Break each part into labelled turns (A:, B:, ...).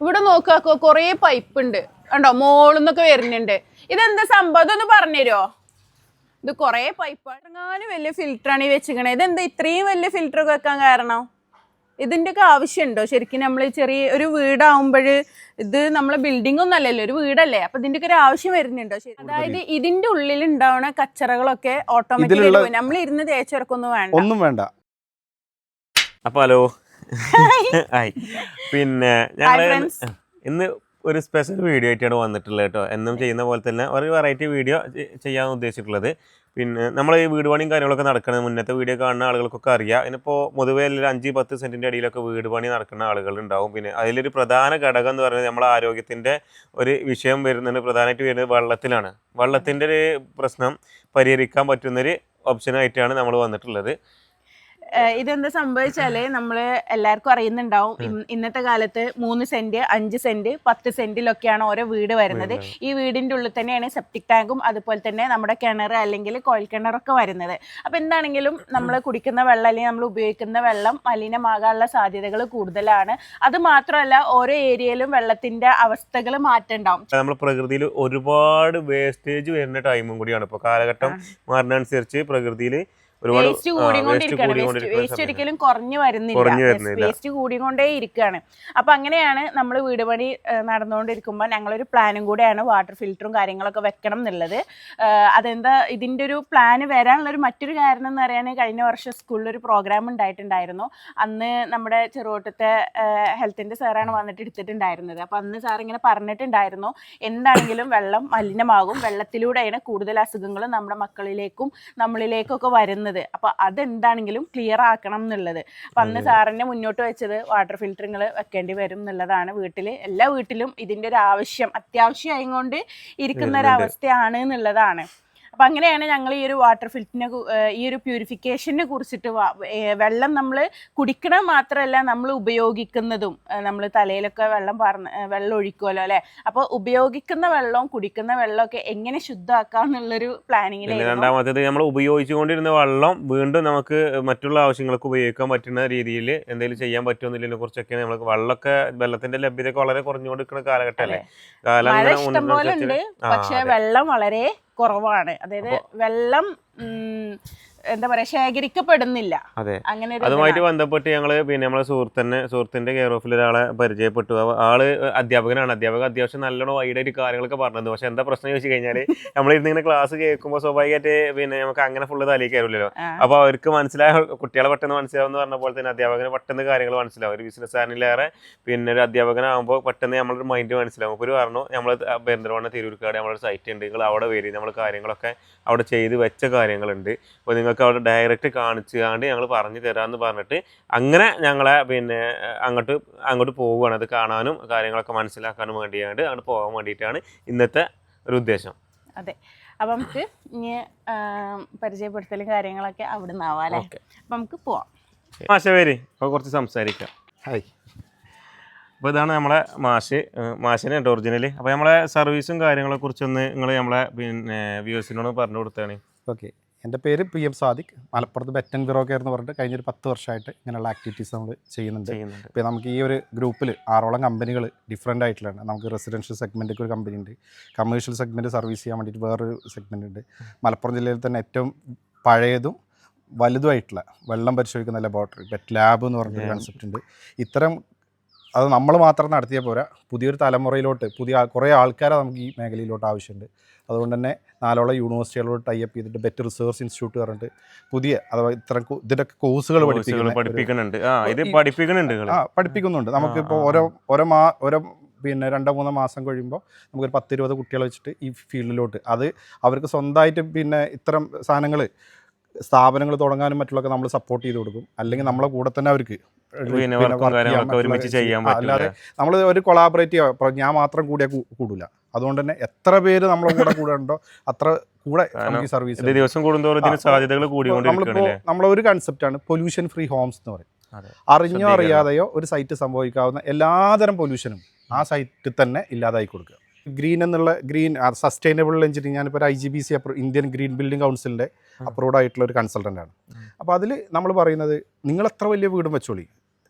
A: ഇവിടെ നോക്കാക്കോ കൊറേ പൈപ്പ് ഉണ്ട് കണ്ടോ, മോളിന്നൊക്കെ വരുന്നുണ്ട്. ഇതെന്താ സംഭവം, ഇതൊന്ന് പറഞ്ഞുതരുമോ? ഇത് കൊറേ പൈപ്പ് ഇറങ്ങാനും വലിയ ഫിൽറ്ററാണ് ഈ വെച്ചിക്കണേ. ഇതെന്താ ഇത്രയും വലിയ ഫിൽറ്റർ വെക്കാൻ കാരണം? ഇതിന്റെ ഒക്കെ ആവശ്യമുണ്ടോ ശരിക്കും? നമ്മൾ ചെറിയ ഒരു വീടാവുമ്പോൾ ഇത് നമ്മളെ ബിൽഡിംഗ് ഒന്നും അല്ലല്ലോ, ഒരു വീടല്ലേ, അപ്പൊ ഇതിന്റെ ഒക്കെ ഒരു ആവശ്യം വരുന്നുണ്ടോ? അതായത് ഇതിന്റെ ഉള്ളിൽ ഉണ്ടാവുന്ന കച്ചറകളൊക്കെ ഓട്ടോമാറ്റിക്കലി പോയി, നമ്മൾ ഇരുന്ന് തേച്ചിറക്കൊന്നും വേണ്ട.
B: അപ്പൊ ഹലോ പിന്നെ ഞങ്ങൾ ഇന്ന് ഒരു സ്പെഷ്യൽ വീഡിയോ ആയിട്ടാണ് വന്നിട്ടുള്ളത് കേട്ടോ. എന്നും ചെയ്യുന്ന പോലെ തന്നെ ഒരു വെറൈറ്റി വീഡിയോ ചെയ്യാൻ ഉദ്ദേശിച്ചിട്ടുള്ളത്. പിന്നെ നമ്മൾ ഈ വീട് പണിയും കാര്യങ്ങളൊക്കെ നടക്കുന്നത് മുന്നത്തെ വീഡിയോ കാണുന്ന ആളുകൾക്കൊക്കെ അറിയാം. ഇതിപ്പോൾ പൊതുവേ എല്ലാവരും 5-10 സെൻറ്റിൻ്റെ അടിയിലൊക്കെ വീട് പണി നടക്കുന്ന ആളുകളുണ്ടാവും. പിന്നെ അതിലൊരു പ്രധാന ഘടകം എന്ന് പറയുന്നത് നമ്മളെ ആരോഗ്യത്തിൻ്റെ ഒരു വിഷയം വരുന്നത് പ്രധാനമായിട്ട് വരുന്നത് വെള്ളത്തിലാണ്. വെള്ളത്തിൻ്റെ ഒരു പ്രശ്നം പരിഹരിക്കാൻ പറ്റുന്നൊരു ഓപ്ഷനായിട്ടാണ് നമ്മൾ വന്നിട്ടുള്ളത്.
A: ഇതെന്താ സംഭവിച്ചാല് നമ്മള് എല്ലാവർക്കും അറിയുന്നുണ്ടാവും, ഇന്നത്തെ കാലത്ത് 3 സെന്റ് 5 സെന്റ് 10 സെന്റിലൊക്കെയാണ് ഓരോ വീട് വരുന്നത്. ഈ വീടിന്റെ ഉള്ളിൽ തന്നെയാണ് സെപ്റ്റിക് ടാങ്കും അതുപോലെ തന്നെ നമ്മുടെ കിണർ അല്ലെങ്കിൽ കോയിൽ കിണറൊക്കെ വരുന്നത്. അപ്പൊ എന്താണെങ്കിലും നമ്മൾ കുടിക്കുന്ന വെള്ളം അല്ലെങ്കിൽ നമ്മൾ ഉപയോഗിക്കുന്ന വെള്ളം മലിനമാകാനുള്ള സാധ്യതകൾ കൂടുതലാണ്. അത് മാത്രമല്ല ഓരോ ഏരിയയിലും വെള്ളത്തിന്റെ അവസ്ഥകൾ മാറ്റണ്ടാവും.
B: നമ്മൾ പ്രകൃതിയിൽ ഒരുപാട് വേസ്റ്റേജ് വരുന്ന ടൈമും കൂടിയാണ് ഇപ്പോൾ. കാലഘട്ടം മാറുന്നതനുസരിച്ച് പ്രകൃതിയിൽ
A: വേസ്റ്റ് കൂടിക്കൊണ്ടിരിക്കുകയാണ്. വേസ്റ്റ് ഒരിക്കലും കുറഞ്ഞു വരുന്നില്ല, വേസ്റ്റ് കൂടിക്കൊണ്ടേ ഇരിക്കുകയാണ്. അപ്പൊ അങ്ങനെയാണ് നമ്മൾ വീട് പണി നടന്നുകൊണ്ടിരിക്കുമ്പോൾ ഞങ്ങളൊരു പ്ലാനും കൂടെയാണ് വാട്ടർ ഫിൽറ്ററും കാര്യങ്ങളൊക്കെ വെക്കണം എന്നുള്ളത്. അതെന്താ ഇതിന്റെ ഒരു പ്ലാന് വരാനുള്ളൊരു മറ്റൊരു കാരണം എന്ന് പറയാൻ, കഴിഞ്ഞ വർഷം സ്കൂളിൽ ഒരു പ്രോഗ്രാം ഉണ്ടായിട്ടുണ്ടായിരുന്നു. അന്ന് നമ്മുടെ ചെറുവട്ടത്തെ ഹെൽത്തിന്റെ സാറാണ് വന്നിട്ട് എടുത്തിട്ടുണ്ടായിരുന്നത്. അപ്പൊ അന്ന് സാർ ഇങ്ങനെ പറഞ്ഞിട്ടുണ്ടായിരുന്നു, എന്താണെങ്കിലും വെള്ളം മലിനമാകും, വെള്ളത്തിലൂടെയാണ് കൂടുതൽ അസുഖങ്ങൾ നമ്മുടെ മക്കളിലേക്കും നമ്മളിലേക്കൊക്കെ വരുന്നത്. അപ്പൊ അതെന്താണെങ്കിലും ക്ലിയർ ആക്കണം എന്നുള്ളത്. അപ്പൊ അന്ന് സാറിനെ മുന്നോട്ട് വെച്ചത് വാട്ടർ ഫിൽറ്ററുകൾ വെക്കേണ്ടി വരും എന്നുള്ളതാണ്. എല്ലാ വീട്ടിലും ഇതിന്റെ ഒരു ആവശ്യം അത്യാവശ്യമായിക്കൊണ്ട് ഇരിക്കുന്ന ഒരു അവസ്ഥയാണ് എന്നുള്ളതാണ്. അപ്പൊ അങ്ങനെയാണ് ഞങ്ങൾ ഈ ഒരു വാട്ടർ ഫിൽറ്ററിനെ ഈ ഒരു പ്യൂരിഫിക്കേഷനെ കുറിച്ചിട്ട് വെള്ളം നമ്മൾ കുടിക്കണം മാത്രമല്ല നമ്മൾ ഉപയോഗിക്കുന്നതും, നമ്മൾ തലയിലൊക്കെ വെള്ളം ഒഴിക്കുമല്ലോ അല്ലെ, അപ്പൊ ഉപയോഗിക്കുന്ന വെള്ളവും കുടിക്കുന്ന വെള്ളമൊക്കെ എങ്ങനെ ശുദ്ധമാക്കാന്നുള്ളൊരു പ്ലാനിങ്ങിലായിരുന്നു.
B: രണ്ടാമത്തേത് നമ്മൾ ഉപയോഗിച്ചുകൊണ്ടിരുന്ന വെള്ളം വീണ്ടും നമുക്ക് മറ്റുള്ള ആവശ്യങ്ങൾക്ക് ഉപയോഗിക്കാൻ പറ്റുന്ന രീതിയിൽ എന്തെങ്കിലും ചെയ്യാൻ പറ്റുമെന്നതിനെ കുറിച്ചൊക്കെ നമുക്ക് വെള്ളത്തിന്റെ ലഭ്യത വളരെ കുറഞ്ഞുകൊണ്ടിരിക്കുന്ന കാലഘട്ടമല്ലേ.
A: മഴ ഇഷ്ടം പോലെ ഉണ്ട്, പക്ഷെ വെള്ളം വളരെ കുറവാണ്. അതായത് വെള്ളം എന്താ പറയാ ശേഖരിക്കപ്പെടുന്നില്ല.
B: അതെ, അതുമായിട്ട് ബന്ധപ്പെട്ട് ഞങ്ങള് പിന്നെ നമ്മളെ സുഹൃത്തിന്റെ കെയർ ഓഫിൽ ഒരാളെ പരിചയപ്പെട്ടു. ആള് അധ്യാപകനാണ്. അത്യാവശ്യം നല്ലോണം വൈഡായിട്ട് കാര്യങ്ങളൊക്കെ പറഞ്ഞത്. പക്ഷെ എന്താ പ്രശ്നം ചോദിച്ചു കഴിഞ്ഞാല് നമ്മളിരുന്ന് ഇങ്ങനെ ക്ലാസ് കേൾക്കുമ്പോൾ സ്വാഭാവികമായിട്ട് പിന്നെ നമുക്ക് അങ്ങനെ ഫുള്ള് തലയിൽ കയറില്ലല്ലോ. അപ്പൊ അവർക്ക് കുട്ടികളെ പെട്ടെന്ന് മനസ്സിലാവുന്ന പറഞ്ഞ പോലെ തന്നെ അധ്യാപകന് പെട്ടെന്ന് കാര്യങ്ങൾ മനസ്സിലാവും. ഒരു ബിസിനസ്സുകാരനിലേറെ പിന്നെ ഒരു അധ്യാപകനാകുമ്പോൾ പെട്ടെന്ന് നമ്മളൊരു മൈൻഡ് മനസ്സിലാവും. ഒരു പറഞ്ഞു നമ്മൾ പെരിന്തൽമണ്ണ തിരൂർക്കാട് നമ്മളൊരു സൈറ്റ് ഉണ്ട്, നിങ്ങൾ അവിടെ വരും, നമ്മൾ കാര്യങ്ങളൊക്കെ അവിടെ ചെയ്ത് വെച്ച കാര്യങ്ങളുണ്ട്, അപ്പോൾ നിങ്ങൾക്ക് അവിടെ ഡയറക്റ്റ് കാണിച്ചുകൊണ്ട് ഞങ്ങൾ പറഞ്ഞു തരാമെന്ന് പറഞ്ഞിട്ട് അങ്ങനെ ഞങ്ങളെ പിന്നെ അങ്ങോട്ട് പോവുകയാണ്. അത് കാണാനും കാര്യങ്ങളൊക്കെ മനസ്സിലാക്കാനും വേണ്ടിയാണ് അങ്ങോട്ട് പോകാൻ വേണ്ടിയിട്ടാണ് ഇന്നത്തെ ഒരു ഉദ്ദേശം.
A: അതെ, അപ്പം നമുക്ക് ഇനി പരിചയപ്പെടുത്തലും കാര്യങ്ങളൊക്കെ അവിടെ നിന്നാവാം അല്ലേ. അപ്പം നമുക്ക് പോവാം.
B: പേര് അപ്പോൾ കുറച്ച് സംസാരിക്കാം. ഹായ്, അപ്പോൾ ഇതാണ് നമ്മളെ മാഷിനെ ഒറിജിനൽ. അപ്പോൾ നമ്മളെ സർവീസും കാര്യങ്ങളെ കുറിച്ചൊന്ന് നിങ്ങൾ നമ്മളെ പിന്നെ വ്യൂവേഴ്സിനോട് പറഞ്ഞു കൊടുത്താണ്.
C: ഓക്കെ, എൻ്റെ പേര് PM സാദിഖ്. മലപ്പുറത്ത് ബെറ്റൻ ബിറോ കെയർ എന്ന് പറഞ്ഞിട്ട് കഴിഞ്ഞൊരു 10 വർഷമായിട്ട് ഇങ്ങനെയുള്ള ആക്ടിവിറ്റീസ് നമ്മൾ ചെയ്യുന്നുണ്ട്. ഇപ്പോൾ നമുക്ക് ഈ ഒരു ഗ്രൂപ്പിൽ 6ഓളം കമ്പനികൾ ഡിഫറെൻ്റ് ആയിട്ടുള്ളതാണ്. നമുക്ക് റെസിഡൻഷ്യൽ സെഗ്മെൻറ്റൊക്കെ ഒരു കമ്പനി ഉണ്ട്, കമേഴ്ഷ്യൽ സെഗ്മെൻറ്റ് സർവീസ് ചെയ്യാൻ വേണ്ടിയിട്ട് വേറൊരു സെഗ്മെൻറ്റ് ഉണ്ട്. മലപ്പുറം ജില്ലയിൽ തന്നെ ഏറ്റവും പഴയതും വലുതുമായിട്ടുള്ള വെള്ളം പരിശോധിക്കുന്ന ലബോറട്ടറി പെറ്റ് ലാബ് എന്ന് പറഞ്ഞൊരു കൺസെപ്റ്റ് ഉണ്ട്. ഇത്തരം അത് നമ്മൾ മാത്രം നടത്തിയാൽ പോരാ, പുതിയൊരു തലമുറയിലോട്ട് കുറേ ആൾക്കാരെ നമുക്ക് ഈ മേഖലയിലോട്ട് ആവശ്യമുണ്ട്. അതുകൊണ്ട് തന്നെ 4ഓളം യൂണിവേഴ്സിറ്റികളോട് ടൈപ്പ് ചെയ്തിട്ട് ബെറ്റർ റിസർച്ച് ഇൻസ്റ്റിറ്റ്യൂട്ട് പറഞ്ഞിട്ട് പുതിയ അഥവാ ഇതിൻ്റെ കോഴ്സുകൾ പഠിപ്പിക്കുന്നുണ്ട്. നമുക്കിപ്പോൾ ഓരോ പിന്നെ 2-3 മാസം കഴിയുമ്പോൾ നമുക്കൊരു 10-20 കുട്ടികളെ വെച്ചിട്ട് ഈ ഫീൽഡിലോട്ട് അവർക്ക് സ്വന്തമായിട്ട് പിന്നെ ഇത്തരം സാധനങ്ങൾ സ്ഥാപനങ്ങൾ തുടങ്ങാനും മറ്റുള്ളതൊക്കെ നമ്മൾ സപ്പോർട്ട് ചെയ്ത് കൊടുക്കും. അല്ലെങ്കിൽ നമ്മളെ കൂടെ തന്നെ അവർക്ക് അല്ലാതെ നമ്മൾ ഒരു കൊളാബറേറ്റ് ചെയ്യുക, ഞാൻ മാത്രം കൂടില്ല. അതുകൊണ്ട് തന്നെ എത്ര പേര് നമ്മളെ കൂടെ ഉണ്ടോ അത്ര കൂടെ നമുക്ക് സർവീസ്
B: ദിവസം കൂടുന്തോറും സാധ്യതകൾ
C: നമ്മളൊരു കൺസെപ്റ്റാണ് പൊല്യൂഷൻ ഫ്രീ ഹോംസ് എന്ന് പറയും. അറിഞ്ഞോ അറിയാതെയോ ഒരു സൈറ്റ് സംഭവിക്കാവുന്ന എല്ലാതരം പൊല്യൂഷനും ആ സൈറ്റിൽ തന്നെ ഇല്ലാതായി കൊടുക്കുക. ഗ്രീൻ സസ്റ്റൈനബിൾ എഞ്ചിനീയറിംഗ്, ഞാനിപ്പോൾ ഒരു IGBC ഇന്ത്യൻ ഗ്രീൻ ബിൽഡിംഗ് കൗൺസിലിൻ്റെ അപ്രൂവ്ഡ് ആയിട്ടുള്ള ഒരു കൺസൾട്ടൻ്റാണ്. അപ്പോൾ അതിൽ നമ്മൾ പറയുന്നത്, നിങ്ങൾ എത്ര വലിയ വീടും വെച്ചോളി,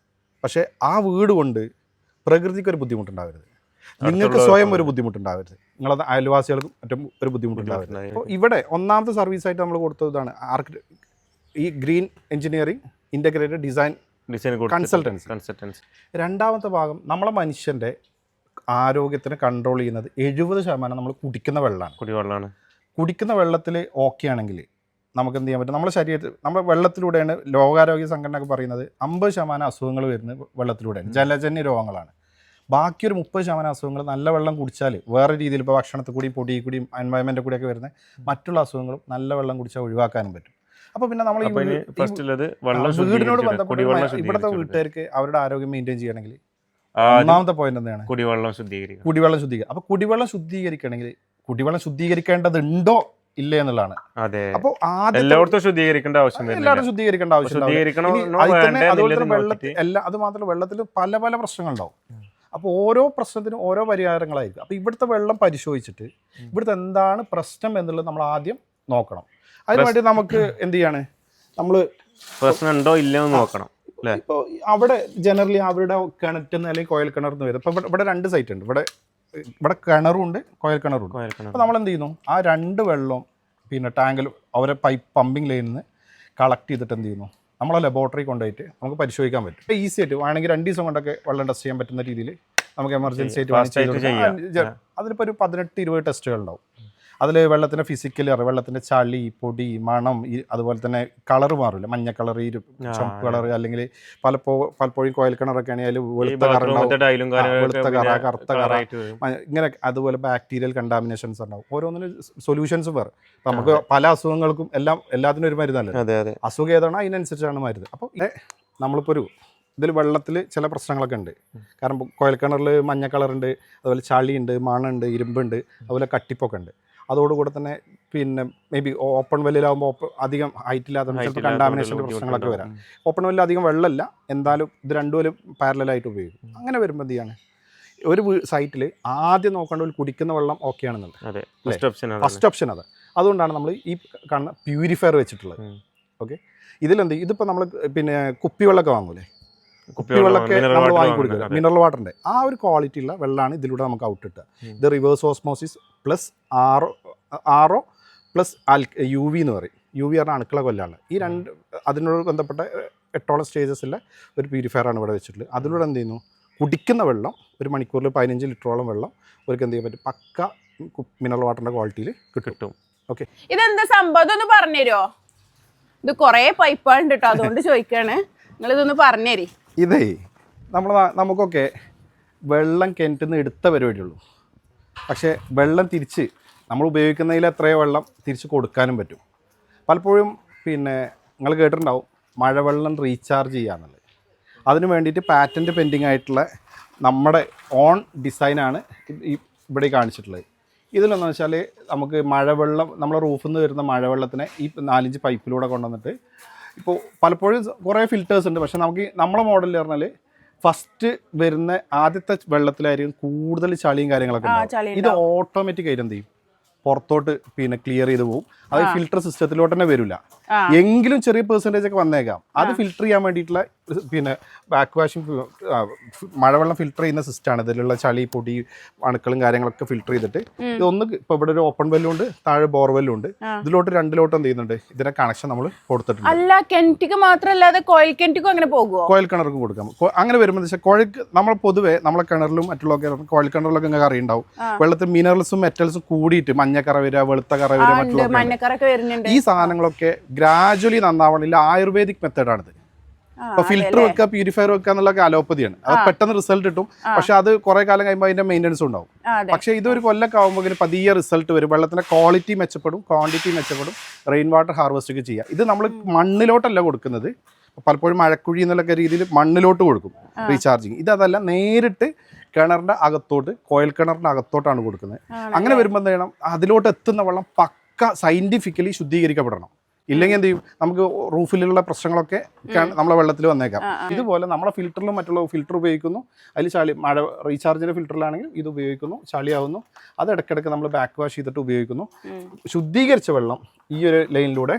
C: പക്ഷേ ആ വീട് കൊണ്ട് പ്രകൃതിക്ക് ഒരു ബുദ്ധിമുട്ടുണ്ടാവരുത്, നിങ്ങൾക്ക് സ്വയം ഒരു ബുദ്ധിമുട്ടുണ്ടാവരുത്, നിങ്ങളത് അയൽവാസികൾക്കും മറ്റും ഒരു ബുദ്ധിമുട്ടുണ്ടാവരുത്. അപ്പോൾ ഇവിടെ ഒന്നാമത്തെ സർവീസായിട്ട് നമ്മൾ കൊടുത്തതാണ് ഈ green engineering integrated design consultancy. രണ്ടാമത്തെ ഭാഗം നമ്മളെ മനുഷ്യൻ്റെ ആരോഗ്യത്തിനെ കൺട്രോൾ ചെയ്യുന്നത് 70% നമ്മൾ കുടിക്കുന്ന വെള്ളമാണ്. കുടിക്കുന്ന വെള്ളത്തിൽ ഓക്കെ ആണെങ്കിൽ നമുക്ക് എന്ത് ചെയ്യാൻ പറ്റും, നമ്മുടെ ശരീരത്തിൽ നമ്മുടെ വെള്ളത്തിലൂടെയാണ് ലോകാരോഗ്യ സംഘടന ഒക്കെ പറയുന്നത് 50% അസുഖങ്ങൾ വരുന്നത് വെള്ളത്തിലൂടെയാണ്, ജലജന്യ രോഗങ്ങളാണ്. ബാക്കി ഒരു 30% അസുഖങ്ങൾ നല്ല വെള്ളം കുടിച്ചാൽ വേറെ രീതിയിൽ ഇപ്പോൾ ഭക്ഷണത്തിൽ കൂടി പൊടി കൂടിയും എൻവയൺമെൻറ്റ് കൂടിയൊക്കെ വരുന്ന മറ്റുള്ള അസുഖങ്ങളും നല്ല വെള്ളം കുടിച്ചാൽ ഒഴിവാക്കാനും പറ്റും. അപ്പോൾ പിന്നെ നമ്മൾ വീടിനോട് ബന്ധപ്പെട്ട് ഇവിടുത്തെ വീട്ടുകാർക്ക് അവരുടെ ആരോഗ്യം മെയിൻറ്റെയിൻ ചെയ്യണമെങ്കിൽ ഒന്നാമത്തെ പോയിന്റ് എന്താണ്, കുടിവെള്ളം ശുദ്ധീകരിക്കുക. അപ്പോൾ കുടിവെള്ളം ശുദ്ധീകരിക്കണമെങ്കിൽ കുടിവെള്ളം ശുദ്ധീകരിക്കേണ്ടതുണ്ടോ ഇല്ല എന്നുള്ളതാണ്. അപ്പോൾ
B: എല്ലായിടത്തും ശുദ്ധീകരിക്കേണ്ട ആവശ്യം,
C: അത് മാത്രമല്ല വെള്ളത്തിൽ പല പല പ്രശ്നങ്ങളുണ്ടാവും. അപ്പോൾ ഓരോ പ്രശ്നത്തിനും ഓരോ പരിഹാരങ്ങളായിരിക്കും. അപ്പോൾ ഇവിടുത്തെ വെള്ളം പരിശോധിച്ചിട്ട് ഇവിടുത്തെ എന്താണ് പ്രശ്നം എന്നുള്ളത് നമ്മൾ ആദ്യം നോക്കണം. അതിനുവേണ്ടി നമുക്ക് എന്ത് ചെയ്യാണ്, നമ്മൾ
B: പ്രശ്നം ഉണ്ടോ ഇല്ലയോ നോക്കണം.
C: ഇപ്പോൾ അവിടെ ജനറലി അവരുടെ കിണറ്റിൽ നിന്ന് അല്ലെങ്കിൽ കോയൽ കിണറിൽ നിന്ന് വരും. ഇപ്പോൾ ഇവിടെ 2 സൈറ്റ് ഉണ്ട്, ഇവിടെ കിണറും ഉണ്ട് കോയൽ കിണറും ഉണ്ട്. അപ്പോൾ നമ്മൾ എന്ത് ചെയ്യുന്നു, ആ 2 വെള്ളവും പിന്നെ ടാങ്കിൽ അവരെ പമ്പിങ് ലൈനിൽ നിന്ന് കളക്ട് ചെയ്തിട്ട് എന്ത് ചെയ്യുന്നു, നമ്മളെ ലബോറട്ടറി കൊണ്ടുപോയിട്ട് നമുക്ക് പരിശോധിക്കാൻ പറ്റും. ഈസി ആയിട്ട് വേണമെങ്കിൽ 2 ദിവസം കൊണ്ടൊക്കെ വെള്ളം ടെസ്റ്റ് ചെയ്യാൻ പറ്റുന്ന രീതിയിൽ നമുക്ക് എമർജൻസി ആയിട്ട് അതിലിപ്പോൾ ഒരു 18-20 ടെസ്റ്റുകൾ ഉണ്ടാവും. അതിൽ വെള്ളത്തിൻ്റെ ഫിസിക്കലി അറിയാം, വെള്ളത്തിൻ്റെ ചളി, പൊടി, മണം, അതുപോലെ തന്നെ കളർ മാറില്ല, മഞ്ഞ കളർ, ചുവപ്പ് കളർ, അല്ലെങ്കിൽ പലപ്പോഴും കോയൽ കിണറൊക്കെ ആണെങ്കിൽ അതിൽ വെളുത്ത കറ, കറുത്ത കറ, ഇങ്ങനെ അതുപോലെ ബാക്ടീരിയൽ കണ്ടാമിനേഷൻസ് ഉണ്ടാവും. ഓരോന്നിനും സൊല്യൂഷൻസും വേറെ. നമുക്ക് പല അസുഖങ്ങൾക്കും എല്ലാത്തിനും ഒരു മരുന്നല്ലേ, അസുഖം ഏതാണോ അതിനനുസരിച്ചാണ് മരുന്ന്. അപ്പോൾ നമ്മളിപ്പോൾ ഇതിൽ വെള്ളത്തിൽ ചില പ്രശ്നങ്ങളൊക്കെ ഉണ്ട്. കാരണം കോയൽ കിണറിൽ മഞ്ഞ കളറുണ്ട്, അതുപോലെ ചളിയുണ്ട്, മണുണ്ട്, ഇരുമ്പുണ്ട്, അതുപോലെ കട്ടിപ്പൊക്കെ ഉണ്ട്. അതോടുകൂടെ തന്നെ പിന്നെ മേ ബി ഓപ്പൺ വെല്ലിലാവുമ്പോൾ അധികം ഹൈറ്റില്ലാത്ത ചിലപ്പോൾ കണ്ടാമിനേഷൻ്റെ പ്രശ്നങ്ങളൊക്കെ വരാം. ഓപ്പൺ വെല്ലിൽ അധികം വെള്ളമില്ല, എന്തായാലും ഇത് രണ്ടും പാരലായിട്ട് ഉപയോഗിക്കും. അങ്ങനെ വരുമ്പോൾ എന്ത് ചെയ്യാണ്, ഒരു സൈറ്റിൽ ആദ്യം നോക്കേണ്ട ഒരു കുടിക്കുന്ന വെള്ളം ഓക്കെ ആണെന്നുള്ളത് ഫസ്റ്റ് ഓപ്ഷൻ അത്. അതുകൊണ്ടാണ് നമ്മൾ ഈ കാണുന്ന പ്യൂരിഫയർ വെച്ചിട്ടുള്ളത്. ഓക്കെ, ഇതിലെന്ത് ഇതിപ്പോൾ നമ്മൾ പിന്നെ കുപ്പിവെള്ളമൊക്കെ വാങ്ങൂലേ, കുപ്പിവെള്ളമൊക്കെ നമ്മൾ വാങ്ങിക്കൊടുക്കുക, മിനറൽ വാട്ടറിൻ്റെ ആ ഒരു ക്വാളിറ്റി ഉള്ള വെള്ളമാണ് ഇതിലൂടെ നമുക്ക് ഔട്ട് കിട്ടുക. ഇത് റിവേഴ്സ് ഓസ്മോസിസ് പ്ലസ് ആറോ പ്ലസ് UV എന്ന് പറയും. UV പറഞ്ഞാൽ അണുക്കളെ കൊല്ലാണ്. ഈ അതിനോട് ബന്ധപ്പെട്ട 8ഓളം സ്റ്റേജസിലുള്ള ഒരു പ്യൂരിഫയറാണ് ഇവിടെ വെച്ചിട്ടുള്ളത്. അതിലൂടെ എന്ത് ചെയ്യുന്നു, കുടിക്കുന്ന വെള്ളം ഒരു മണിക്കൂറിൽ 15 ലിറ്ററോളം വെള്ളം അവർക്ക് എന്ത് ചെയ്യാൻ പറ്റും, പക്ക മിനറൽ വാട്ടറിൻ്റെ ക്വാളിറ്റിയിൽ കിട്ടും. ഓക്കെ,
A: ഇതെന്താ സംഭവം ഒന്ന് പറഞ്ഞുതരുമോ? ഇത് കുറേ പൈപ്പുകളുണ്ട് കേട്ടോ, അതുകൊണ്ട് ചോദിക്കുകയാണ്, നിങ്ങളിതൊന്ന് പറഞ്ഞുതരി.
C: ഇതേ നമുക്കൊക്കെ വെള്ളം കിണറ്റിൽ നിന്ന് എടുത്ത പരിപാടിയുള്ളൂ. പക്ഷേ വെള്ളം തിരിച്ച് നമ്മൾ ഉപയോഗിക്കുന്നതിൽ എത്രയോ വെള്ളം തിരിച്ച് കൊടുക്കാനും പറ്റും. പലപ്പോഴും പിന്നെ നിങ്ങൾ കേട്ടിട്ടുണ്ടാവും മഴവെള്ളം റീചാർജ് ചെയ്യാന്നുള്ളത്. അതിന് വേണ്ടിയിട്ട് പാറ്റൻറ്റ് പെൻഡിങ് ആയിട്ടുള്ള നമ്മുടെ ഓൺ ഡിസൈനാണ് ഇവിടെ കാണിച്ചിട്ടുള്ളത്. ഇതിലെന്ന് വെച്ചാൽ നമുക്ക് മഴവെള്ളം നമ്മളെ റൂഫിൽ നിന്ന് വരുന്ന മഴവെള്ളത്തിനെ ഈ 4-5 പൈപ്പിലൂടെ കൊണ്ടുവന്നിട്ട്, ഇപ്പോൾ പലപ്പോഴും കുറേ ഫിൽറ്റേഴ്സ് ഉണ്ട്, പക്ഷേ നമുക്ക് നമ്മളെ മോഡലിൽ പറഞ്ഞാൽ ഫസ്റ്റ് വരുന്ന ആദ്യത്തെ വെള്ളത്തിലായിരിക്കും കൂടുതൽ ചളിയും കാര്യങ്ങളൊക്കെ ഉണ്ടാവും. ഇത് ഓട്ടോമാറ്റിക് ആയിട്ട് എന്ത് ചെയ്യും, പുറത്തോട്ട് പിന്നെ ക്ലിയർ ചെയ്ത് പോകും. അത് ഫിൽട്ടർ സിസ്റ്റത്തിലോട്ട് തന്നെ വരില്ല, എങ്കിലും ചെറിയ പെർസെൻറ്റേജ് ഒക്കെ വന്നേക്കാം. അത് ഫിൽട്ടർ ചെയ്യാൻ വേണ്ടിയിട്ടുള്ള പിന്നെ ബാക്ക് വാഷിംഗ് മഴവെള്ളം ഫിൽട്ടർ ചെയ്യുന്ന സിസ്റ്റമാണ്. ഇതിലുള്ള ചളി, പൊടി, അണുക്കളും കാര്യങ്ങളൊക്കെ ഫിൽട്ടർ ചെയ്തിട്ട് ഇതൊന്ന് ഇപ്പോൾ ഇവിടെ ഒരു ഓപ്പൺ വെല്ലുണ്ട്, താഴെ ബോർവെല്ലും ഉണ്ട്. ഇതിലോട്ട് 2 എന്ത് ചെയ്യുന്നുണ്ട്, ഇതിന്റെ കണക്ഷൻ നമ്മൾ കൊടുത്തിട്ടുണ്ട്.
A: അല്ല, കിണറ്റിക്ക് മാത്രമല്ലാതെ കോയൽ കിണറ്റിക്കും അങ്ങനെ പോകുമോ?
C: കോയൽ കിണർക്ക് കൊടുക്കാം. അങ്ങനെ വരുമ്പോൾ വെച്ചാൽ കോഴക്ക് നമ്മൾ പൊതുവെ നമ്മളെ കിണറിലും മറ്റുള്ളൊക്കെ കോയൽ കിണറിലൊക്കെ നിങ്ങൾക്ക് അറിയുണ്ടാവും, വെള്ളത്തിൽ മിനറൽസും മെറ്റൽസും കൂടിയിട്ട് മഞ്ഞക്കറ വരിക, വെളുത്ത കറ വരിക, മറ്റുള്ള ഈ സാധനങ്ങളൊക്കെ ഗ്രാജുവലി നന്നാവണില്ല. ആയുർവേദിക് മെത്തേഡാണിത്. ഇപ്പൊ ഫിൽറ്റർ വെക്കുക, പ്യൂരിഫയർ വെക്കുക എന്നുള്ളതൊക്കെ അലോപ്പതിയാണ്. അത് പെട്ടെന്ന് റിസൾട്ട് കിട്ടും, പക്ഷെ അത് കുറെ കാലം കഴിയുമ്പോൾ അതിന്റെ മെയിൻ്റെനൻസ് ഉണ്ടാവും. പക്ഷേ ഇതൊരു കൊല്ലൊക്കെ ആകുമ്പോൾ പതിയെ റിസൾട്ട് വരും. വെള്ളത്തിന്റെ ക്വാളിറ്റി മെച്ചപ്പെടും, ക്വാണ്ടിറ്റി മെച്ചപ്പെടും, റെയിൻ വാട്ടർ ഹാർവെസ്റ്റ് ചെയ്യാം. ഇത് നമ്മൾ മണ്ണിലോട്ടല്ല കൊടുക്കുന്നത്, പലപ്പോഴും മഴക്കുഴി എന്നുള്ള രീതിയിൽ മണ്ണിലോട്ട് കൊടുക്കും റീചാർജിങ്. ഇതല്ല, നേരിട്ട് കിണറിന്റെ അകത്തോട്ട്, കോയൽ കിണറിന്റെ അകത്തോട്ടാണ് കൊടുക്കുന്നത്. അങ്ങനെ വരുമ്പോൾ എന്ത് ചെയ്യണം, അതിലോട്ട് എത്തുന്ന വെള്ളം പക്ക സയന്റിഫിക്കലി ശുദ്ധീകരിക്കപ്പെടണം. ഇല്ലെങ്കിൽ എന്ത് ചെയ്യും, നമുക്ക് റൂഫിലുള്ള പ്രശ്നങ്ങളൊക്കെ നമ്മളെ വെള്ളത്തിൽ വന്നേക്കാം. ഇതുപോലെ നമ്മളെ ഫിൽറ്ററിലും മറ്റുള്ള ഫിൽറ്റർ ഉപയോഗിക്കുന്നു, അതിൽ ചളി, മഴ റീചാർജിൻ്റെ ഫിൽറ്ററിലാണെങ്കിൽ ഇത് ഉപയോഗിക്കുന്നു, ചളിയാവുന്നു. അത് ഇടയ്ക്കിടയ്ക്ക് നമ്മൾ ബാക്ക് വാഷ് ചെയ്തിട്ട് ഉപയോഗിക്കുന്നു. ശുദ്ധീകരിച്ച വെള്ളം ഈ ഒരു ലൈനിലൂടെ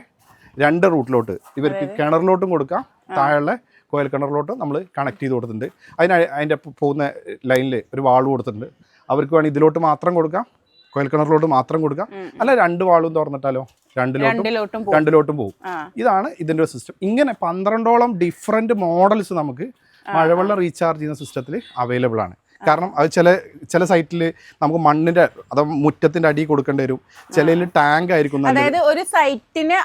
C: 2 റൂട്ടിലോട്ട് ഇവർക്ക് കിണറിലോട്ടും കൊടുക്കാം, താഴെ കോയൽ കിണറിലോട്ട് നമ്മൾ കണക്ട് ചെയ്ത് കൊടുത്തിട്ടുണ്ട്. അതിൻ്റെ പോകുന്ന ലൈനിൽ ഒരു വാൾ കൊടുത്തിട്ടുണ്ട്. അവർക്ക് വേണമെങ്കിൽ ഇതിലോട്ട് മാത്രം കൊടുക്കാം, കോയൽ കിണറിലോട്ട് മാത്രം കൊടുക്കാം, അല്ല 2 വാളും തുറന്നിട്ടാലോ രണ്ടിലോട്ടും പോകും. ഇതാണ് ഇതിൻ്റെ ഒരു സിസ്റ്റം. ഇങ്ങനെ 12ഓളം ഡിഫറെൻറ്റ് മോഡൽസ് നമുക്ക് മഴവെള്ളം റീചാർജ് ചെയ്യുന്ന സിസ്റ്റത്തിൽ അവൈലബിൾ ആണ്. കാരണം അത് ചില സൈറ്റിൽ നമുക്ക് മണ്ണിന്റെ അഥവാ മുറ്റത്തിന്റെ അടി കൊടുക്കേണ്ടി വരും, ചിലയിൽ ടാങ്ക് ആയിരിക്കും.
A: അതായത് ഒരു സൈറ്റിന്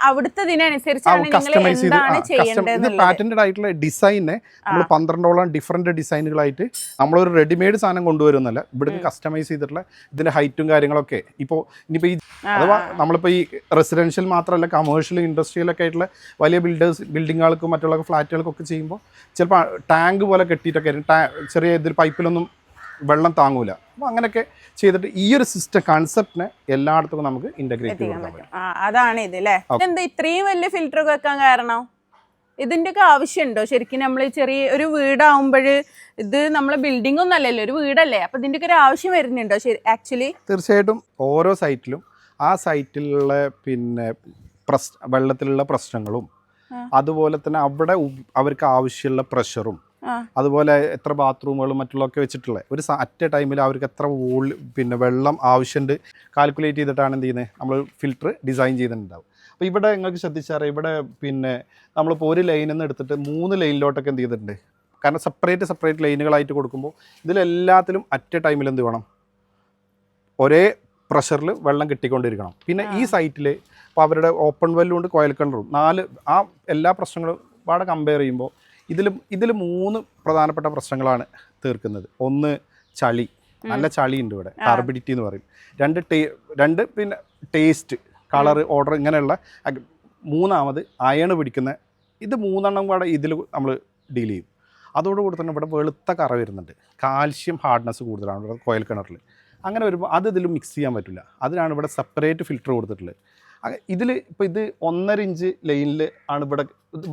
C: ഇത് പാറ്റന്റഡ് ആയിട്ടുള്ള ഡിസൈനെ നമ്മൾ 12ഓളം ഡിഫറെന്റ് ഡിസൈനുകളായിട്ട് നമ്മളൊരു റെഡിമെയ്ഡ് സാധനം കൊണ്ടുവരുന്നല്ല, ഇവിടുന്ന് കസ്റ്റമൈസ് ചെയ്തിട്ടുള്ള ഇതിന്റെ ഹൈറ്റും കാര്യങ്ങളൊക്കെ. ഇപ്പോൾ ഇനിയിപ്പോൾ ഈ അഥവാ നമ്മളിപ്പോൾ ഈ റെസിഡൻഷ്യൽ മാത്രമല്ല കമേഴ്ഷ്യൽ ഇൻഡസ്ട്രിയലൊക്കെ ആയിട്ടുള്ള വലിയ ബിൽഡിങ്ങുകൾക്കും മറ്റുള്ള ഫ്ലാറ്റുകൾക്കൊക്കെ ചെയ്യുമ്പോൾ ചിലപ്പോൾ ടാങ്ക് പോലെ കെട്ടിയിട്ടൊക്കെ ആയിരിക്കും, ചെറിയ ഇതിൽ പൈപ്പിലൊന്നും വെള്ളം താങ്ങൂല. അപ്പോൾ അങ്ങനെയൊക്കെ ചെയ്തിട്ട് ഈ ഒരു സിസ്റ്റം കൺസെപ്റ്റിനെ എല്ലായിടത്തും നമുക്ക് ഇന്റഗ്രേറ്റ് ചെയ്യാൻ പറ്റും.
A: അതാണ് ഇത് അല്ലേ. എന്താ ഇത്രയും വലിയ ഫിൽറ്റർ വെക്കാൻ കാരണം? ഇതിൻ്റെയൊക്കെ ആവശ്യമുണ്ടോ ശരിക്കും? നമ്മൾ ചെറിയ ഒരു വീടാവുമ്പോൾ ഇത് നമ്മളെ ബിൽഡിംഗ് ഒന്നും അല്ലല്ലോ, ഒരു വീടല്ലേ, അപ്പോൾ ഇതിൻ്റെയൊക്കെ ഒരു ആവശ്യം വരുന്നുണ്ടോ ശരി? ആക്ച്വലി
C: തീർച്ചയായിട്ടും ഓരോ സൈറ്റിലും ആ സൈറ്റിലുള്ള വെള്ളത്തിലുള്ള പ്രശ്നങ്ങളും അതുപോലെ തന്നെ അവിടെ അവർക്ക് ആവശ്യമുള്ള പ്രഷറും അതുപോലെ എത്ര ബാത്റൂമുകളും മറ്റുള്ളതൊക്കെ വെച്ചിട്ടുള്ള ഒരു അറ്റ് ടൈമിൽ അവർക്ക് എത്ര വെള്ളം ആവശ്യമുണ്ട് കാൽക്കുലേറ്റ് ചെയ്തിട്ടാണ് എന്ത് ചെയ്യുന്നത് നമ്മൾ ഫിൽറ്റർ ഡിസൈൻ ചെയ്തിട്ടുണ്ടാവും. അപ്പോൾ ഇവിടെ നിങ്ങൾക്ക് ശ്രദ്ധിച്ചാൽ ഇവിടെ നമ്മളിപ്പോൾ ഒരു ലൈനിൽ നിന്ന് എടുത്തിട്ട് 3 ലൈനിലോട്ടൊക്കെ എന്ത് ചെയ്തിട്ടുണ്ട്. കാരണം സെപ്പറേറ്റ് ലൈനുകളായിട്ട് കൊടുക്കുമ്പോൾ ഇതിലെല്ലാത്തിലും അറ്റ് ടൈമിൽ എന്ത് വേണം, ഒരേ പ്രഷറിൽ വെള്ളം കിട്ടിക്കൊണ്ടിരിക്കണം. പിന്നെ ഈ സൈറ്റിൽ ഇപ്പോൾ അവരുടെ ഓപ്പൺ വെല്ലും ഉണ്ട്, കോയൽ കിണറും, 4 ആ എല്ലാ പ്രശ്നങ്ങളും ഇവിടെ കമ്പയർ ചെയ്യുമ്പോൾ ഇതിൽ 3 പ്രധാനപ്പെട്ട പ്രശ്നങ്ങളാണ് തീർക്കുന്നത്. ഒന്ന് ചളി, നല്ല ചളി ഉണ്ട് ഇവിടെ, ടർബിഡിറ്റി എന്ന് പറയും. 2 പിന്നെ ടേസ്റ്റ്, കളർ, ഓർഡർ, ഇങ്ങനെയുള്ള. 3ാമത് അയൺ പിടിക്കുന്ന. ഇത് 3 കൂടെ ഇതിൽ നമ്മൾ ഡീൽ ചെയ്യും. അതോടുകൂടി തന്നെ ഇവിടെ വെളുത്ത കറ വരുന്നുണ്ട്, കാൽഷ്യം ഹാർഡ്നെസ് കൂടുതലാണ് ഇവിടെ കോയൽ കിണറിൽ. അങ്ങനെ വരുമ്പോൾ ഇതിൽ മിക്സ് ചെയ്യാൻ പറ്റില്ല. അതിനാണ് ഇവിടെ സെപ്പറേറ്റ് ഫിൽറ്റർ കൊടുത്തിട്ടുള്ളത്. ഇതിൽ ഇപ്പോൾ ഇത് 1.5 ഇഞ്ച് ലൈനിൽ ആണ് ഇവിടെ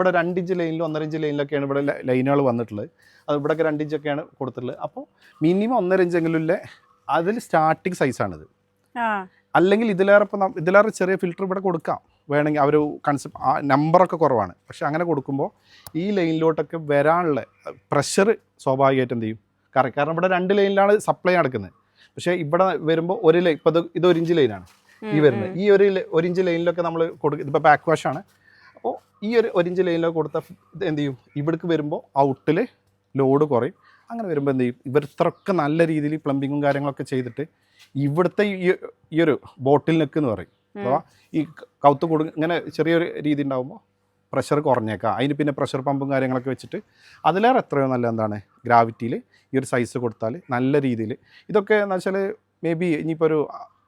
C: 2 ഇഞ്ച് ലൈനിലും 1.5 ഇഞ്ച് ലൈനിലൊക്കെയാണ് ഇവിടെ ലൈനുകൾ വന്നിട്ടുള്ളത്. അത് ഇവിടെയൊക്കെ 2 ഇഞ്ചൊക്കെയാണ് കൊടുത്തിട്ടുള്ളത്. അപ്പോൾ മിനിമം 1.5 ഇഞ്ചെങ്കിലും ഇല്ലേ അതിൽ സ്റ്റാർട്ടിങ് സൈസാണിത്. അല്ലെങ്കിൽ ഇതിലേറെ ചെറിയ ഫിൽറ്റർ ഇവിടെ കൊടുക്കാം വേണമെങ്കിൽ. അവർ നമ്പറൊക്കെ കുറവാണ്, പക്ഷെ അങ്ങനെ കൊടുക്കുമ്പോൾ ഈ ലൈനിലോട്ടൊക്കെ വരാനുള്ള പ്രഷർ സ്വാഭാവികമായിട്ട് എന്ത് ചെയ്യും, കാരണം ഇവിടെ 2 ലൈനിലാണ് സപ്ലൈ നടക്കുന്നത്. പക്ഷേ ഇവിടെ വരുമ്പോൾ ഒരു ലൈൻ, ഇപ്പോൾ ഇത് 1 ഇഞ്ച് ലൈനാണ് ഈ വരുന്നത്. ഈ 1 ഇഞ്ച് ലൈനിലൊക്കെ നമ്മൾ കൊടുക്കുക, ഇതിപ്പോൾ ബാക്ക് വാഷാണ്. അപ്പോൾ ഈ 1 ഇഞ്ച് ലൈനിലൊക്കെ കൊടുത്ത ഇത് എന്ത് ചെയ്യും, ഇവിടേക്ക് വരുമ്പോൾ ഔട്ടിൽ ലോഡ് കുറയും. അങ്ങനെ വരുമ്പോൾ എന്ത് ചെയ്യും, ഇവരത്രയൊക്കെ നല്ല രീതിയിൽ പ്ലംബിങ്ങും കാര്യങ്ങളൊക്കെ ചെയ്തിട്ട് ഇവിടുത്തെ ഈ ഒരു ബോട്ടിൽ നെക്ക് എന്ന് പറയും, അഥവാ ഈ കൗത്ത് ഇങ്ങനെ ചെറിയൊരു രീതി ഉണ്ടാകുമ്പോൾ പ്രഷർ കുറഞ്ഞേക്കാം. അതിന് പിന്നെ പ്രഷർ പമ്പും കാര്യങ്ങളൊക്കെ വെച്ചിട്ട് അതിലേറെ എത്രയോ നല്ല എന്താണ് ഗ്രാവിറ്റിയിൽ ഈ ഒരു സൈസ് കൊടുത്താൽ നല്ല രീതിയിൽ. ഇതൊക്കെ എന്ന് വെച്ചാൽ മേ ബി ഇനിയിപ്പോൾ ഒരു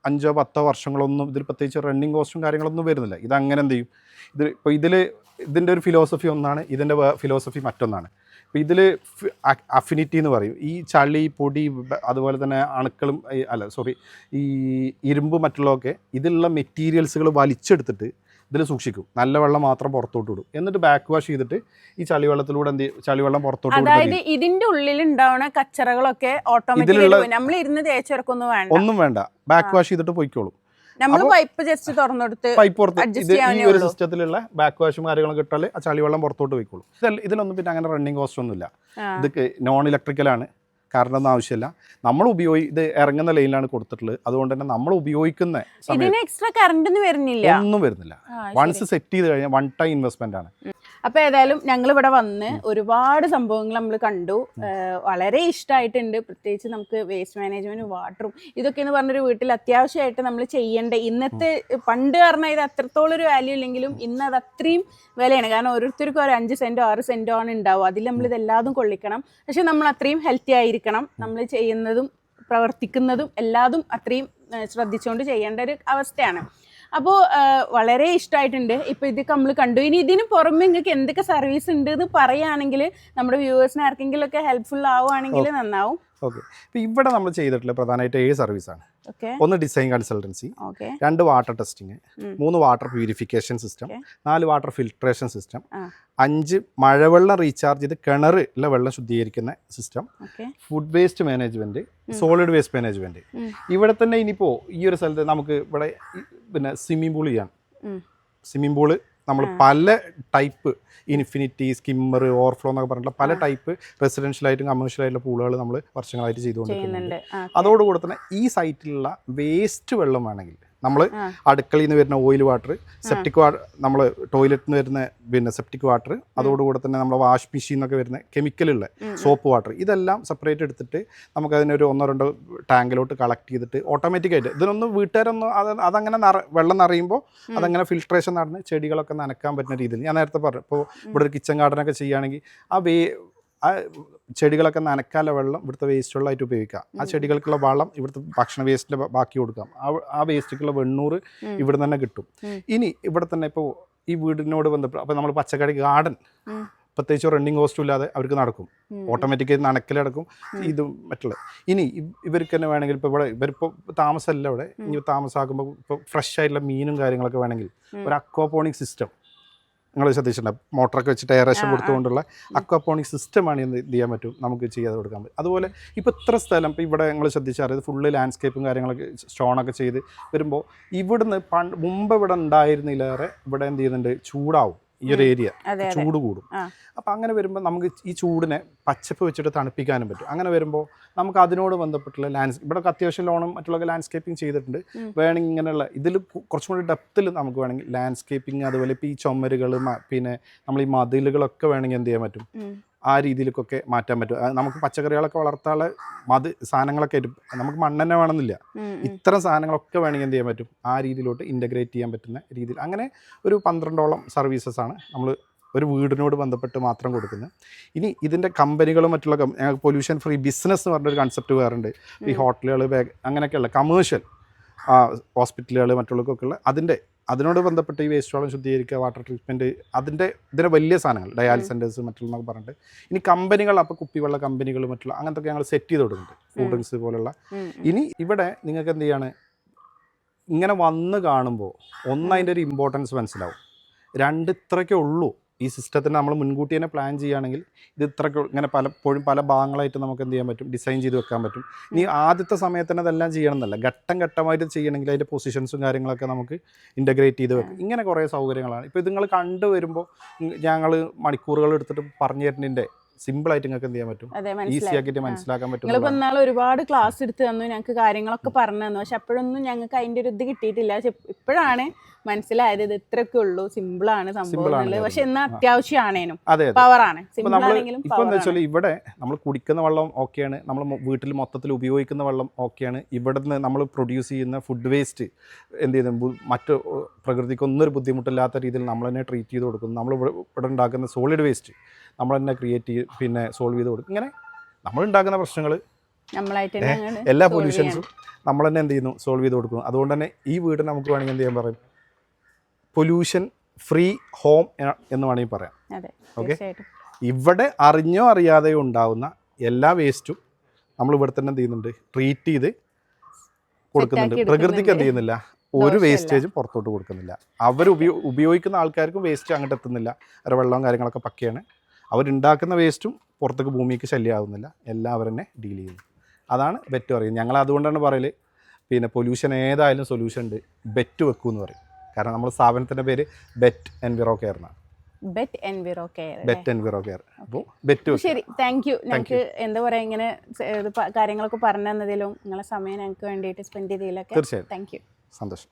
C: 5-10 വർഷങ്ങളൊന്നും ഇതിൽ പ്രത്യേകിച്ച് റണ്ണിങ് കോസ്റ്റും കാര്യങ്ങളൊന്നും വരുന്നില്ല. ഇതങ്ങനെ എന്ത് ചെയ്യും, ഇതിൻ്റെ ഒരു ഫിലോസഫി ഒന്നാണ്, ഇതിൻ്റെ ഫിലോസഫി മറ്റൊന്നാണ്. അപ്പോൾ ഇതിൽ അഫിനിറ്റി എന്ന് പറയും. ഈ ചളി, പൊടി, അതുപോലെ തന്നെ അണുക്കളും ഈ ഇരുമ്പ് മറ്റുള്ളതൊക്കെ ഇതിലുള്ള മെറ്റീരിയൽസുകൾ വലിച്ചെടുത്തിട്ട് ഇതിൽ സൂക്ഷിക്കും. നല്ല വെള്ളം മാത്രം പുറത്തോട്ട് വിടും. എന്നിട്ട് ബാക്ക് വാഷ് ചെയ്തിട്ട് ഈ ചളിവെള്ളത്തിലൂടെ ചളിവെള്ളം പുറത്തോട്ട് വിടും.
A: അതായത് ഇതിന്റെ ഉള്ളിൽ ഉണ്ടാവുന്ന കച്ചറകളൊക്കെ ഓട്ടോമാറ്റിക്കലി നമ്മൾ ഇരുന്ന് തേച്ചെടുക്കൊന്നും വേണ്ട,
C: ഒന്നും വേണ്ട. ബാക്ക് വാഷ് ചെയ്തിട്ട് പോയിക്കോളും.
A: നമ്മൾ പൈപ്പ് ജസ്റ്റ് തുറന്നെടുത്ത്
C: പൈപ്പ് പുറത്ത് ഈ ഒരു സിസ്റ്റത്തിലുള്ള ബാക്ക് വാഷും കാര്യങ്ങളൊക്കെ ഇട്ടാൽ ആ ചളിവെള്ളം പുറത്തോട്ട് പോയിക്കോളും. ഇതിലൊന്നും പിന്നെ അങ്ങനെ റണ്ണിങ് കോസ്റ്റ് ഒന്നുമില്ല. ഇത് നോൺ ഇലക്ട്രിക്കലാണ്. കാരണം ഒന്നും ആവശ്യമില്ല. നമ്മൾ ഇത് ഇറങ്ങുന്ന ലൈനിലാണ് കൊടുത്തിട്ടുള്ളത്. അതുകൊണ്ട് തന്നെ നമ്മൾ ഉപയോഗിക്കുന്ന
A: എക്സ്ട്രാ കറണ്ട്
C: ഒന്നും വരുന്നില്ല. വൺസ് സെറ്റ് ചെയ്ത് കഴിഞ്ഞാൽ 1 ടൈം ഇൻവെസ്റ്റ്മെന്റ് ആണ്.
A: അപ്പോൾ ഏതായാലും ഞങ്ങൾ ഇവിടെ വന്ന് ഒരുപാട് സംഭവങ്ങൾ നമ്മൾ കണ്ടു, വളരെ ഇഷ്ടമായിട്ടുണ്ട്. പ്രത്യേകിച്ച് നമുക്ക് വേസ്റ്റ് മാനേജ്മെൻറ്റും വാട്ടറും ഇതൊക്കെ എന്ന് പറഞ്ഞൊരു വീട്ടിൽ അത്യാവശ്യമായിട്ട് നമ്മൾ ചെയ്യേണ്ട ഇന്നത്തെ പണ്ട് കാരണം ഇത് അത്രത്തോളം ഒരു വാല്യൂ ഇല്ലെങ്കിലും ഇന്ന് അത് അത്രയും വിലയാണ്. കാരണം ഓരോരുത്തർക്കും ഒരു 5 സെൻറ്റോ 6 സെൻറ്റോ ആണ് ഉണ്ടാവും. അതിൽ നമ്മളിതെല്ലാതും കൊള്ളിക്കണം. പക്ഷെ നമ്മൾ അത്രയും ഹെൽത്തി ആയിരിക്കണം. നമ്മൾ ചെയ്യുന്നതും പ്രവർത്തിക്കുന്നതും എല്ലാതും അത്രയും ശ്രദ്ധിച്ചുകൊണ്ട് ചെയ്യേണ്ട ഒരു അവസ്ഥയാണ്. അപ്പോൾ വളരെ ഇഷ്ടമായിട്ടുണ്ട്. ഇപ്പോൾ ഇതൊക്കെ നമ്മൾ കണ്ടു. ഇനി ഇതിന് പുറമെ നിങ്ങൾക്ക് എന്തൊക്കെ സർവീസ് ഉണ്ട് എന്ന് പറയുകയാണെങ്കിൽ നമ്മുടെ വ്യൂവേഴ്സിന് ആർക്കെങ്കിലും ഒക്കെ ഹെൽപ്ഫുൾ ആവുകയാണെങ്കിൽ നന്നാവും.
C: ഓക്കെ, ഇപ്പോൾ ഇവിടെ നമ്മൾ ചെയ്തിട്ടുള്ള പ്രധാനമായിട്ട് 7 സർവീസാണ്. 1 design consultancy, 2 water testing, 3 water purification system, 4 water filtration system, 5 മഴവെള്ളം റീചാർജ് ചെയ്ത് കിണറിലെ വെള്ളം ശുദ്ധീകരിക്കുന്ന system, food waste management, solid waste management. ഇവിടെ തന്നെ ഇനിയിപ്പോൾ ഈ ഒരു സ്ഥലത്ത് നമുക്ക് ഇവിടെ പിന്നെ സ്വിമ്മിംഗ് പൂൾ ചെയ്യാം. സ്വിമ്മിംഗ് പൂള് നമ്മൾ പല ടൈപ്പ് ഇൻഫിനിറ്റി, സ്കിമ്മർ, ഓവർഫ്ലോ എന്നൊക്കെ പറഞ്ഞിട്ടുള്ള പല ടൈപ്പ് റെസിഡൻഷ്യലായിട്ടും കമേഴ്ഷ്യലായിട്ടുള്ള പൂളുകൾ നമ്മൾ വർഷങ്ങളായിട്ട് ചെയ്തുകൊണ്ടിരിക്കുന്നുണ്ട്. അതോടുകൂടെ തന്നെ ഈ സൈറ്റിലുള്ള വേസ്റ്റ് വെള്ളം വേണമെങ്കിൽ നമ്മൾ അടുക്കളയിൽ നിന്ന് വരുന്ന ഓയിൽ വാട്ടർ, സെപ്റ്റിക് വാട്ടർ, നമ്മൾ ടോയ്ലറ്റിൽ നിന്ന് വരുന്ന പിന്നെ സെപ്റ്റിക് വാട്ടർ, അതോടുകൂടെ തന്നെ നമ്മൾ വാഷ് മെഷീൻ എന്നൊക്കെ വരുന്ന കെമിക്കലുള്ള സോപ്പ് വാട്ടർ, ഇതെല്ലാം സെപ്പറേറ്റ് എടുത്തിട്ട് നമുക്കതിനൊരു 1-2 ടാങ്കിലോട്ട് കളക്ട് ചെയ്തിട്ട് ഓട്ടോമാറ്റിക്കായിട്ട് ഇതിനൊന്നും വീട്ടുകാരൊന്നും അതങ്ങനെ വെള്ളം നിറയുമ്പോൾ അതങ്ങനെ ഫിൽട്രേഷൻ നടന്ന് ചെടികളൊക്കെ നനക്കാൻ പറ്റുന്ന രീതിയിൽ ഞാൻ നേരത്തെ പറഞ്ഞു. ഇപ്പോൾ ഇവിടെ ഒരു കിച്ചൺ ഗാർഡനൊക്കെ ചെയ്യുകയാണെങ്കിൽ ആ ചെടികളൊക്കെ നനക്കാനുള്ള വെള്ളം ഇവിടുത്തെ വേസ്റ്റ് വെള്ളമായിട്ട് ഉപയോഗിക്കാം. ആ ചെടികൾക്കുള്ള വളം ഇവിടുത്തെ ഭക്ഷണ വേസ്റ്റിൻ്റെ ബാക്കി കൊടുക്കാം. ആ വേസ്റ്റിക്കുള്ള വെണ്ണൂറ് ഇവിടെ തന്നെ കിട്ടും. ഇനി ഇവിടെ തന്നെ ഇപ്പോൾ ഈ വീടിനോട് ബന്ധപ്പെട്ട് അപ്പോൾ നമ്മൾ പച്ചക്കറി ഗാർഡൻ പ്രത്യേകിച്ച് റണ്ണിങ് കോസ്റ്റും ഇല്ലാതെ അവർക്ക് നടക്കും. ഓട്ടോമാറ്റിക്കായി നനക്കലടക്കും ഇതും മറ്റുള്ളത്. ഇനി ഇവർക്ക് തന്നെ വേണമെങ്കിൽ ഇപ്പോൾ ഇവരിപ്പോൾ താമസമല്ല ഇവിടെ, ഇനി താമസമാക്കുമ്പോൾ ഇപ്പോൾ ഫ്രഷ് ആയിട്ടുള്ള മീനും കാര്യങ്ങളൊക്കെ വേണമെങ്കിൽ ഒരു അക്വാപോണിക് സിസ്റ്റം നിങ്ങൾ ശ്രദ്ധിച്ചിട്ടുണ്ട്, മോട്ടറൊക്കെ വെച്ചിട്ട് എയറേഷൻ കൊടുത്തുകൊണ്ടുള്ള അക്വാപോണിക് സിസ്റ്റമാണ് എന്ത് ചെയ്യാൻ പറ്റും, നമുക്ക് ചെയ്യാതെ കൊടുക്കാൻ പറ്റും. അതുപോലെ ഇപ്പോൾ ഇത്ര സ്ഥലം ഇപ്പോൾ ഇവിടെ നിങ്ങൾ ശ്രദ്ധിച്ചാൽ ഫുള്ള് ലാൻഡ്സ്കേപ്പും കാര്യങ്ങളൊക്കെ സ്റ്റോണൊക്കെ ചെയ്ത് വരുമ്പോൾ ഇവിടുന്ന് മുമ്പ് ഇവിടെ ഉണ്ടായിരുന്നില്ലേറെ ഇവിടെ എന്ത് ചെയ്യുന്നുണ്ട്, ചൂടാവും. ഈ ഒരു ഏരിയ ചൂട് കൂടും. അപ്പം അങ്ങനെ വരുമ്പോൾ നമുക്ക് ഈ ചൂടിനെ പച്ചപ്പ് വെച്ചിട്ട് തണുപ്പിക്കാനും പറ്റും. അങ്ങനെ വരുമ്പോൾ നമുക്ക് അതിനോട് ബന്ധപ്പെട്ടുള്ള ഇവിടെ അത്യാവശ്യം ലോണും മറ്റുള്ള ലാൻഡ്സ്കേപ്പിംഗ് ചെയ്തിട്ടുണ്ട്. വേണമെങ്കിൽ ഇങ്ങനെയുള്ള ഇതിൽ കുറച്ചും കൂടി ഡെപ്തിൽ നമുക്ക് വേണമെങ്കിൽ ലാൻഡ്സ്കേപ്പിംഗ്, അതുപോലെ ഇപ്പോൾ ഈ ചുമരുകൾ, പിന്നെ നമ്മൾ ഈ മതിലുകളൊക്കെ വേണമെങ്കിൽ എന്ത് ചെയ്യാൻ പറ്റും, ആ രീതിയിലേക്കൊക്കെ മാറ്റാൻ പറ്റും. നമുക്ക് പച്ചക്കറികളൊക്കെ വളർത്താനുള്ള സാധനങ്ങളൊക്കെ ആയിട്ട് നമുക്ക് മണ്ണെണ്ണ വേണമെന്നില്ല, ഇത്തരം സാധനങ്ങളൊക്കെ വേണമെങ്കിൽ എന്ത് ചെയ്യാൻ പറ്റും, ആ രീതിയിലോട്ട് ഇൻ്റഗ്രേറ്റ് ചെയ്യാൻ പറ്റുന്ന രീതിയിൽ അങ്ങനെ ഒരു 12ഓളം സർവീസസാണ് നമ്മൾ ഒരു വീടിനോട് ബന്ധപ്പെട്ട് മാത്രം കൊടുക്കുന്നത്. ഇനി ഇതിൻ്റെ കമ്പനികളും മറ്റുള്ള പൊല്യൂഷൻ ഫ്രീ ബിസിനസ് എന്ന് പറഞ്ഞൊരു കൺസെപ്റ്റ് വേറുണ്ട്. ഈ ഹോട്ടലുകൾ, അങ്ങനെയൊക്കെയുള്ള കമേഴ്ഷ്യൽ ഹോസ്പിറ്റലുകൾ മറ്റുള്ളവർക്കൊക്കെ ഉള്ള അതിനോട് ബന്ധപ്പെട്ട് ഈ വേസ്റ്റ് വെള്ളം ശുദ്ധീകരിക്കുക, വാട്ടർ ട്രീറ്റ്മെൻറ്റ്, ഇതിൻ്റെ വലിയ സാധനങ്ങൾ, ഡയാലിസിസ് സെൻറ്റേഴ്സ് മറ്റുള്ളതൊക്കെ പറഞ്ഞിട്ട്. ഇനി കമ്പനികൾ, അപ്പോൾ കുപ്പിവെള്ള കമ്പനികൾ മറ്റുള്ള അങ്ങനത്തെ ഞങ്ങൾ സെറ്റ് ചെയ്ത് കൊടുക്കുന്നുണ്ട്, ഫുഡ് ഡ്രിങ്ക്സ് പോലുള്ള. ഇനി ഇവിടെ നിങ്ങൾക്ക് എന്ത് ചെയ്യാണ്, ഇങ്ങനെ വന്ന് കാണുമ്പോൾ അതിൻ്റെ ഒരു ഇമ്പോർട്ടൻസ് മനസ്സിലാവും. ഇത്രയ്ക്കേ ഉള്ളൂ ഈ സിസ്റ്റത്തിന് നമ്മൾ മുൻകൂട്ടി തന്നെ പ്ലാൻ ചെയ്യുകയാണെങ്കിൽ ഇത് ഇത്രയ്ക്ക് ഇങ്ങനെ പലപ്പോഴും പല ഭാഗങ്ങളായിട്ട് നമുക്ക് എന്ത് ചെയ്യാൻ പറ്റും, ഡിസൈൻ ചെയ്ത് വെക്കാൻ പറ്റും. ഇനി ആദ്യത്തെ സമയത്ത് തന്നെ അതെല്ലാം ചെയ്യണം എന്നല്ല, ഘട്ടമായിട്ട് ചെയ്യണമെങ്കിൽ അതിൻ്റെ പൊസിഷൻസും കാര്യങ്ങളൊക്കെ നമുക്ക് ഇൻ്റഗ്രേറ്റ് ചെയ്ത് വെക്കും. ഇങ്ങനെ കുറേ സൗകര്യങ്ങളാണ്. ഇപ്പോൾ ഇത് നിങ്ങൾ കണ്ടു വരുമ്പോൾ ഞങ്ങൾ മണിക്കൂറുകൾ എടുത്തിട്ട് പറഞ്ഞു തരുന്നതിൻ്റെ സിമ്പിളായിട്ട് നിങ്ങൾക്ക് എന്ത് ചെയ്യാൻ പറ്റും, ഈസി ആക്കിയിട്ട് മനസ്സിലാക്കാൻ പറ്റും.
A: നിങ്ങൾ ഇപ്പോൾ നാളെ ഒരുപാട് ക്ലാസ് എടുത്ത് തന്നു, ഞങ്ങൾക്ക് കാര്യങ്ങളൊക്കെ പറഞ്ഞു തന്നു. പക്ഷെ അപ്പോഴൊന്നും ഞങ്ങൾക്ക് അതിൻ്റെ ഒരു ഇത് കിട്ടിയിട്ടില്ല. പക്ഷെ ഇപ്പോഴാണ് മനസ്സിലായത് ഇത് ഇത്രയൊക്കെ ഉള്ളൂ, സിമ്പിളാണ് സംഭവം. പക്ഷെ എന്നാൽ അത്യാവശ്യമാണേനും പവറാണ്.
C: ഇപ്പൊ എന്താ വെച്ചാൽ ഇവിടെ നമ്മൾ കുടിക്കുന്ന വെള്ളം ഓക്കെയാണ്, നമ്മൾ വീട്ടിൽ മൊത്തത്തിൽ ഉപയോഗിക്കുന്ന വെള്ളം ഓക്കെയാണ്. ഇവിടെ നിന്ന് നമ്മൾ പ്രൊഡ്യൂസ് ചെയ്യുന്ന ഫുഡ് വേസ്റ്റ് എന്ത് ചെയ്യുന്നു, മറ്റ് പ്രകൃതിക്ക് ഒന്നും ഒരു ബുദ്ധിമുട്ടില്ലാത്ത രീതിയിൽ നമ്മൾ തന്നെ ട്രീറ്റ് ചെയ്ത് കൊടുക്കുന്നു. നമ്മൾ ഇവിടെ ഉണ്ടാക്കുന്ന സോളിഡ് വേസ്റ്റ് നമ്മൾ തന്നെ സോൾവ് ചെയ്ത് കൊടുക്കും. ഇങ്ങനെ നമ്മൾ ഉണ്ടാക്കുന്ന പ്രശ്നങ്ങൾ, എല്ലാ പൊല്യൂഷൻസും നമ്മൾ തന്നെ എന്ത് ചെയ്യുന്നു, സോൾവ് ചെയ്ത് കൊടുക്കുന്നു. അതുകൊണ്ട് തന്നെ ഈ വീട് നമുക്ക് വേണമെങ്കിൽ എന്ത് ചെയ്യാൻ പറയും, പൊല്യൂഷൻ ഫ്രീ ഹോം എന്ന് വേണമെങ്കിൽ പറയാം. ഓക്കെ, ഇവിടെ അറിഞ്ഞോ അറിയാതെയോ ഉണ്ടാവുന്ന എല്ലാ വേസ്റ്റും നമ്മൾ ഇവിടെ തന്നെ എന്ത് ചെയ്യുന്നുണ്ട്, ട്രീറ്റ് ചെയ്ത് കൊടുക്കുന്നുണ്ട്. പ്രകൃതിക്ക് എന്ത് ചെയ്യുന്നില്ല, ഒരു വേസ്റ്റേജും പുറത്തോട്ട് കൊടുക്കുന്നില്ല. അവർ ഉപയോഗിക്കുന്ന ആൾക്കാർക്കും വേസ്റ്റ് അങ്ങോട്ട് എത്തുന്നില്ല. അവരുടെ വെള്ളവും കാര്യങ്ങളൊക്കെ പക്കയാണ്. അവരുണ്ടാക്കുന്ന വേസ്റ്റും പുറത്തേക്ക് ഭൂമിക്ക് ശല്യമാകുന്നില്ല. എല്ലാം അവർ തന്നെ ഡീൽ ചെയ്യുന്നു. അതാണ് ബെറ്റ് പറയുന്നത്. ഞങ്ങൾ അതുകൊണ്ടാണ് പറയൽ, പൊല്യൂഷൻ ഏതായാലും സൊല്യൂഷൻ ഉണ്ട്, ബെറ്റ് വെക്കൂ എന്ന് പറയും. കാരണം നമ്മൾ സ്ഥാപനത്തിൻ്റെ പേര് ബെറ്റ് എൻവിറോ കെയർ എന്നാണ്.
A: Bet Enviro Care.
C: അപ്പോൾ ബെറ്റ്.
A: ശരി, താങ്ക് യു. ഞങ്ങൾക്ക് എന്താ പറയുക, ഇങ്ങനെ കാര്യങ്ങളൊക്കെ പറഞ്ഞു തന്നതിലും നിങ്ങളെ സമയം ഞങ്ങൾക്ക് വേണ്ടിയിട്ട് സ്പെൻഡ് ചെയ്തതിലൊക്കെ
C: തീർച്ചയായും
A: താങ്ക് യു.
C: സന്തോഷം.